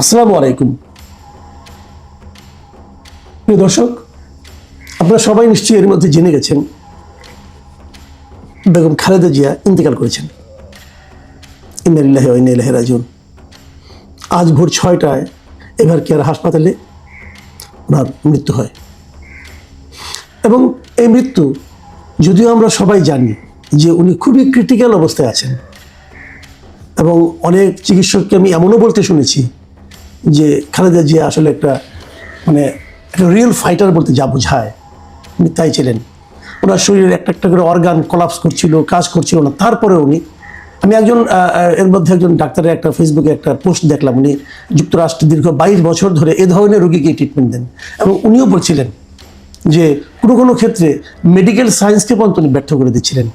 আসসালামু আলাইকুম প্রিয় দর্শক, আপনারা সবাই নিশ্চয়ই এর মধ্যে জেনে গেছেন বেগম খালেদা জিয়া ইন্তেকাল করেছেন। ইন্না লিল্লাহি ওয়া ইন্না ইলাইহি রাজিউন। আজ ভোর 6টায় এভার কেয়ার হাসপাতালে ওনার মৃত্যু হয় এবং এই মৃত্যু, যদিও আমরা সবাই জানি যে উনি খুবই ক্রিটিক্যাল অবস্থায় আছেন এবং অনেক চিকিৎসককে আমি এমনও বলতে শুনেছি যে খালেদা জিয়া আসলে একটা রিয়েল ফাইটার বলতে যা বোঝায় উনি তাই ছিলেন। ওনার শরীরের একটা একটা করে অর্গান কোলাপস করছিল, কাজ করছিল না, তারপরে আমি এর মধ্যে একজন ডাক্তারের একটা ফেসবুকে একটা পোস্ট দেখলাম, উনি যুক্তরাষ্ট্রে দীর্ঘ 22 বছর ধরে এ ধরনের রোগীকে ট্রিটমেন্ট দেন এবং উনিও বলছিলেন যে কোনো কোনো ক্ষেত্রে মেডিকেল সায়েন্সকে পর্যন্ত উনি ব্যর্থ করে দিচ্ছিলেন।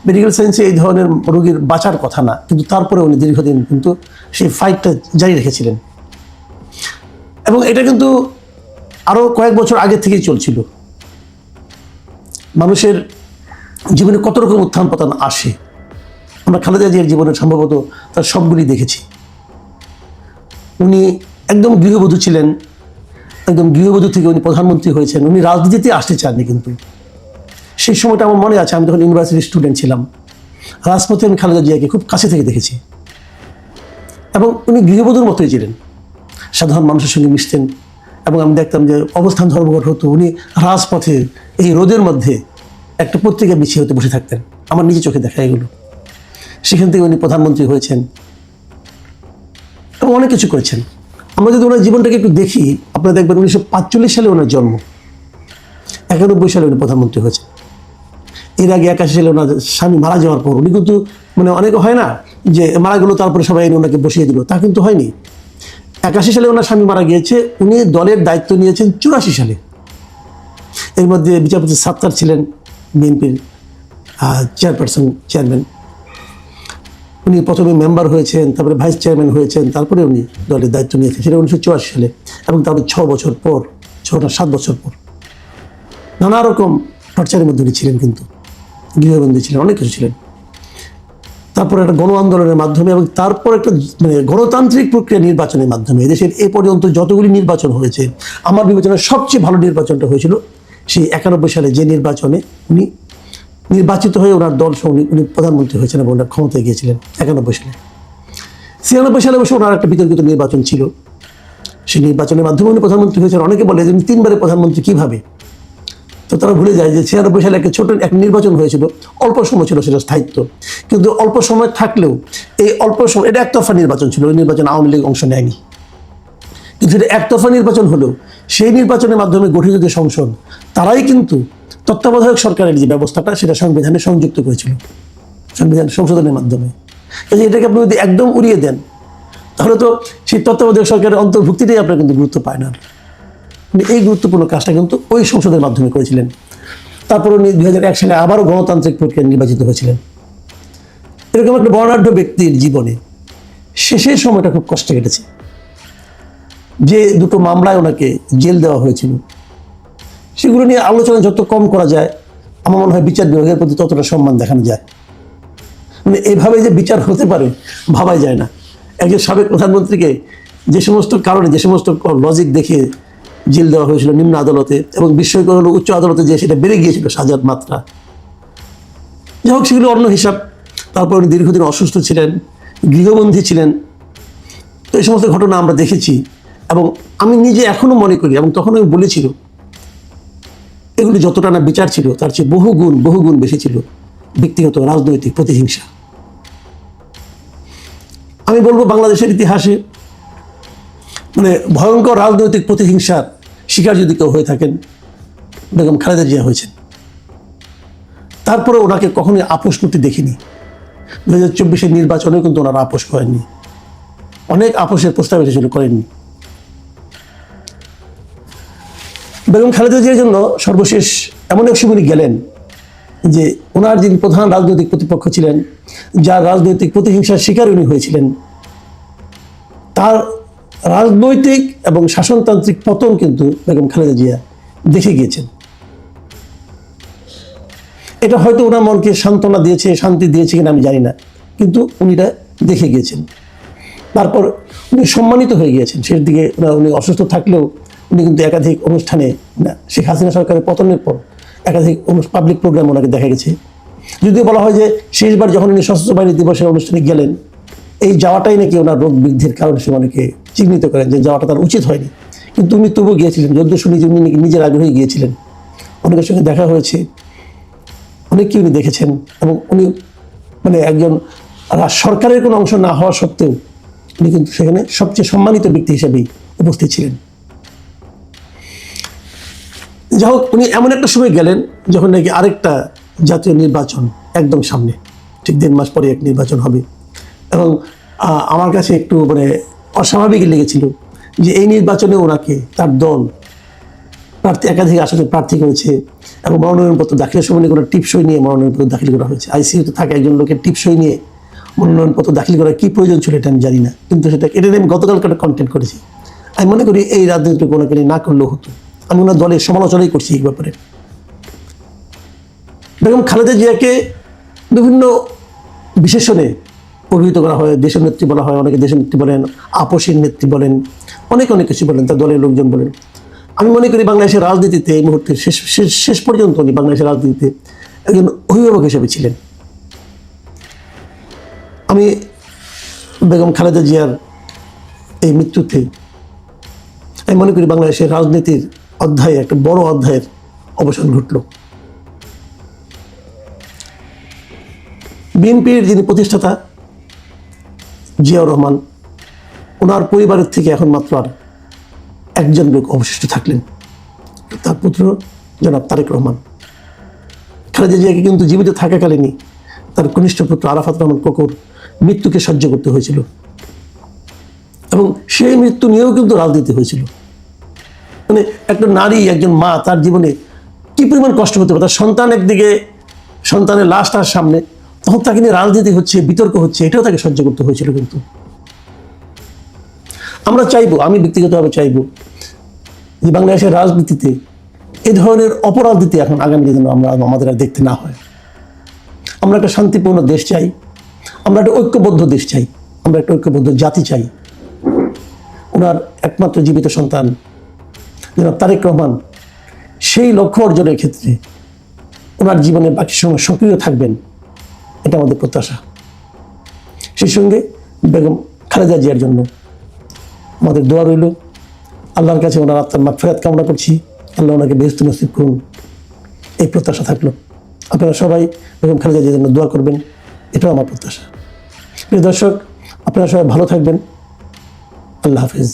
মেডিকেল সায়েন্সে এই ধরনের রোগীর বাঁচার কথা না, কিন্তু তারপরে উনি দীর্ঘদিন কিন্তু সেই ফাইটটা জারি রেখেছিলেন এবং এটা কিন্তু আরও কয়েক বছর আগে থেকেই চলছিল। মানুষের জীবনে কত রকম উত্থান পতন আসে, আমরা খালেদা জিয়ার জীবনে সম্ভবত তার সবগুলি দেখেছি। উনি একদম গৃহবধূ ছিলেন, একদম গৃহবধূ থেকে উনি প্রধানমন্ত্রী হয়েছেন। উনি রাজনীতিতে আসতে চাননি, কিন্তু সেই সময়টা আমার মনে আছে, আমি যখন ইউনিভার্সিটির স্টুডেন্ট ছিলাম, রাজপথে আমি খালেদা জিয়াকে খুব কাছে থেকে দেখেছি এবং উনি গৃহবধূর মতোই ছিলেন, সাধারণ মানুষের সঙ্গে মিশতেন এবং আমি দেখতাম যে অবস্থান ধর্মঘট হতো, উনি রাজপথে এই রোদের মধ্যে একটা পত্রিকা বিছিয়ে হতে বসে থাকতেন। আমার নিজে চোখে দেখা এগুলো। সেখান থেকে উনি প্রধানমন্ত্রী হয়েছেন এবং অনেক কিছু করেছেন। আমরা যদি ওনার জীবনটাকে একটু দেখি, আপনারা দেখবেন 1945 সালে ওনার জন্ম, 91 সালে উনি প্রধানমন্ত্রী হয়েছেন। এর আগে 81 সালে ওনার স্বামী মারা যাওয়ার পর উনি কিন্তু অনেকে হয় না যে মারা গেল তারপরে সবাই এনে ওনাকে বসিয়ে দিল, তা কিন্তু হয়নি। 81 সালে ওনার স্বামী মারা গিয়েছে, উনি দলের দায়িত্ব নিয়েছেন 84 সালে। এর মধ্যে বিচারপতি সাত্তার ছিলেন বিএনপির চেয়ারম্যান। উনি প্রথমে মেম্বার হয়েছেন, তারপরে ভাইস চেয়ারম্যান হয়েছেন, তারপরে উনি দলের দায়িত্ব নিয়েছেন, সেটা 1984 সালে এবং তারপরে 7 বছর পর নানা রকম টর্চারের মধ্যে উনি ছিলেন, কিন্তু গৃহবন্দী ছিলেন, অনেক কিছু ছিলেন। তারপর একটা গণ আন্দোলনের মাধ্যমে এবং তারপর একটা গণতান্ত্রিক প্রক্রিয়া নির্বাচনের মাধ্যমে এদেশের এ পর্যন্ত যতগুলি নির্বাচন হয়েছে, আমার বিবেচনায় সবচেয়ে ভালো নির্বাচনটা হয়েছিল সেই 91 সালে, যে নির্বাচনে উনি নির্বাচিত হয়ে ওনার দল সহ উনি প্রধানমন্ত্রী হয়েছেন এবং ওনার ক্ষমতায় গিয়েছিলেন 91 সালে। 96 সালে অবশ্য ওনার একটা বিতর্কিত নির্বাচন ছিল, সেই নির্বাচনের মাধ্যমে উনি প্রধানমন্ত্রী হয়েছেন। অনেকে বলে যে উনি 3বারের প্রধানমন্ত্রী কীভাবে, তো তারা ভুলে যায় যে 96 সালে একটা ছোট এক নির্বাচন হয়েছিল, অল্প সময় ছিল সেটা স্থায়িত্ব, কিন্তু অল্প সময় থাকলেও এই অল্প সময় এটা একতরফা নির্বাচন ছিল। ওই নির্বাচনে আওয়ামী লীগ অংশ নেয়নি, কিন্তু এটা একতরফা নির্বাচন হলেও সেই নির্বাচনের মাধ্যমে গঠিত যে সংসদ, তারাই কিন্তু তত্ত্বাবধায়ক সরকারের যে ব্যবস্থাটা সেটা সংবিধানে সংযুক্ত করেছিল, সংবিধান সংশোধনের মাধ্যমে। এটাকে আপনি যদি একদম উড়িয়ে দেন, তাহলে তো সেই তত্ত্বাবধায়ক সরকারের অন্তর্ভুক্তিটাই আপনার কিন্তু গুরুত্ব পায় না। এই গুরুত্বপূর্ণ কাজটা কিন্তু ওই সংসদের মাধ্যমে করেছিলেন। তারপর উনি 2001 সালে আবারও গণতান্ত্রিক প্রক্রিয়ায় নির্বাচিত হয়েছিলেন। এরকম একটা বর্ণাঢ্য ব্যক্তির জীবনে শেষের সময়টা খুব কষ্টে কেটেছে। যে দুটো মামলায় ওনাকে জেল দেওয়া হয়েছিল, সেগুলো নিয়ে আলোচনা যত কম করা যায়, আমার মনে হয় বিচার বিভাগের প্রতি ততটা সম্মান দেখানো যায়। এইভাবে যে বিচার হতে পারে ভাবাই যায় না। একজন সাবেক প্রধানমন্ত্রীকে যে সমস্ত কারণে, যে সমস্ত লজিক দেখে জেল দেওয়া হয়েছিল নিম্ন আদালতে, এবং বিস্ময়কর হলো উচ্চ আদালতে যে সেটা বেড়ে গিয়েছিল সাজার মাত্রা। যাই হোক, সেগুলো অন্য হিসাব। তারপর উনি দীর্ঘদিন অসুস্থ ছিলেন, গৃহবন্দী ছিলেন। তো এই সমস্ত ঘটনা আমরা দেখেছি এবং আমি নিজে এখনো মনে করি, এবং তখন আমি বলেছিল, এগুলি যতটা না বিচার ছিল তার চেয়ে বহুগুণ বেশি ছিল ব্যক্তিগত রাজনৈতিক প্রতিহিংসা। আমি বলবো বাংলাদেশের ইতিহাসে ভয়ঙ্কর রাজনৈতিক প্রতিহিংসার শিকার যদি কেউ হয়ে থাকেন, বেগম খালেদা জিয়া হয়েছেন। তারপরে ওনাকে কখনোই আপোষ করতে দেখিনি। 2024 নির্বাচনে কিন্তু ওনারা আপোষ করেননি, অনেক আপোষের প্রস্তাব এসেছিল, করেননি। বেগম খালেদা জিয়ার জন্য সর্বশেষ এমন এক সময় গেলেন যে ওনার যিনি প্রধান রাজনৈতিক প্রতিপক্ষ ছিলেন, যার রাজনৈতিক প্রতিহিংসার শিকার উনি হয়েছিলেন, তার রাজনৈতিক এবং শাসনতান্ত্রিক পতন কিন্তু বেগম খালেদা জিয়া দেখে গিয়েছেন। এটা হয়তো ওনার মনকে সান্ত্বনা দিয়েছে, শান্তি দিয়েছে কিনা আমি জানি না, কিন্তু উনি এটা দেখে গিয়েছেন। তারপর উনি সম্মানিত হয়ে গিয়েছেন। শেষ দিকে উনি অসুস্থ থাকলেও উনি কিন্তু একাধিক অনুষ্ঠানে, শেখ হাসিনা সরকারের পতনের পর একাধিক পাবলিক প্রোগ্রাম ওনাকে দেখা গেছে। যদিও বলা হয় যে শেষবার যখন উনি সশস্ত্র বাহিনী দিবসের অনুষ্ঠানে গেলেন, এই যাওয়াটাই নাকি ওনার রোগ বৃদ্ধির কারণ সে অনেকে চিহ্নিত করেন যে যাওয়াটা তার উচিত হয়নি, কিন্তু উনি তবুও গিয়েছিলেন। যদিও শুনি যে উনি নাকি নিজের আগ্রহে গিয়েছিলেন, অনেকের সঙ্গে দেখা হয়েছে, অনেককে উনি দেখেছেন, এবং উনি মানে একজন সরকারের কোনো অংশ না হওয়া সত্ত্বেও উনি কিন্তু সেখানে সবচেয়ে সম্মানিত ব্যক্তি হিসেবেই উপস্থিত ছিলেন। যাই হোক, উনি এমন একটা সময় গেলেন যখন নাকি আরেকটা জাতীয় নির্বাচন একদম সামনে, ঠিক 1.5 মাস পরে এক নির্বাচন হবে, এবং আমার কাছে একটু মানে অস্বাভাবিক লেগেছিল যে এই নির্বাচনে ওনাকে তার দল প্রার্থী একাধিক আসনে প্রার্থী করেছে, এবং মনোনয়নপত্র দাখিলের সময় কোনো টিপসই নিয়ে মনোনয়নপত্র দাখিল করা হয়েছে। আইসিইউতে থাকা একজন লোকের টিপসই নিয়ে মনোনয়নপত্র দাখিল করার কী প্রয়োজন ছিল এটা আমি জানি না, কিন্তু এটা নিয়ে আমি গতকালকে কন্টেন্ট করেছি। আমি মনে করি এই রাজনীতি ওনাকে না করলেও হতো। আমি ওনার দলের সমালোচনাই করছি এই ব্যাপারে। বেগম খালেদা জিয়াকে বিভিন্ন বিশেষণে অভিহিত করা হয়, দেশের নেত্রী বলা হয়, অনেকে দেশের নেত্রী বলেন, আপসীর নেত্রী বলেন, অনেক কিছু বলেন, তার দলের লোকজন বলেন। আমি মনে করি বাংলাদেশের রাজনীতিতে এই মুহূর্তে শেষ পর্যন্ত উনি বাংলাদেশের রাজনীতিতে একজন অভিভাবক হিসেবে ছিলেন। আমি বেগম খালেদা জিয়ার এই মৃত্যুতে আমি মনে করি বাংলাদেশের রাজনীতির অধ্যায়ে একটা বড় অধ্যায়ের অবসান ঘটল। বিএনপির যিনি প্রতিষ্ঠাতা জিয়াউর রহমান, ওনার পরিবারের থেকে এখন মাত্র আর একজন লোক অবশিষ্ট থাকলেন, তার পুত্র জনাব তারেক রহমান। খালেদা জিয়াকে কিন্তু জীবিত থাকাকালীনই তার কনিষ্ঠ পুত্র আরাফাত রহমান কোকর মৃত্যুকে সহ্য করতে হয়েছিল, এবং সেই মৃত্যু নিয়েও কিন্তু রাজনীতি হয়েছিল। মানে একটা নারী, একজন মা, তার জীবনে কী পরিমাণ কষ্ট হতে পারে, তার সন্তান একদিকে, সন্তানের লাশ তার সামনে, তখন তাকে নিয়ে রাজনীতি হচ্ছে, বিতর্ক হচ্ছে, এটাও তাকে সহ্য করতে হয়েছিল। কিন্তু আমরা চাইবো, আমি ব্যক্তিগতভাবে চাইবো যে বাংলাদেশের রাজনীতিতে এই ধরনের অপরাজনীতি এখন আগামী দিনে আমাদের আর দেখতে না হয়। আমরা একটা শান্তিপূর্ণ দেশ চাই, আমরা একটা ঐক্যবদ্ধ দেশ চাই, আমরা একটা ঐক্যবদ্ধ জাতি চাই। ওনার একমাত্র জীবিত সন্তান জনাব তারেক রহমান সেই লক্ষ্য অর্জনের ক্ষেত্রে ওনার জীবনে বাকি সময় সক্রিয় থাকবেন, এটা আমাদের প্রত্যাশা। সেই সঙ্গে বেগম খালেদা জিয়ার জন্য আমাদের দোয়া রইল। আল্লাহর কাছে ওনার আত্মার মাগফিরাত কামনা করছি, আল্লাহ ওনাকে বেহেশত নসিব করুন, এই প্রত্যাশা থাকলো। আপনারা সবাই বেগম খালেদা জিয়ার জন্য দোয়া করবেন, এটাও আমার প্রত্যাশা। প্রিয় দর্শক, আপনারা সবাই ভালো থাকবেন। আল্লাহ হাফিজ।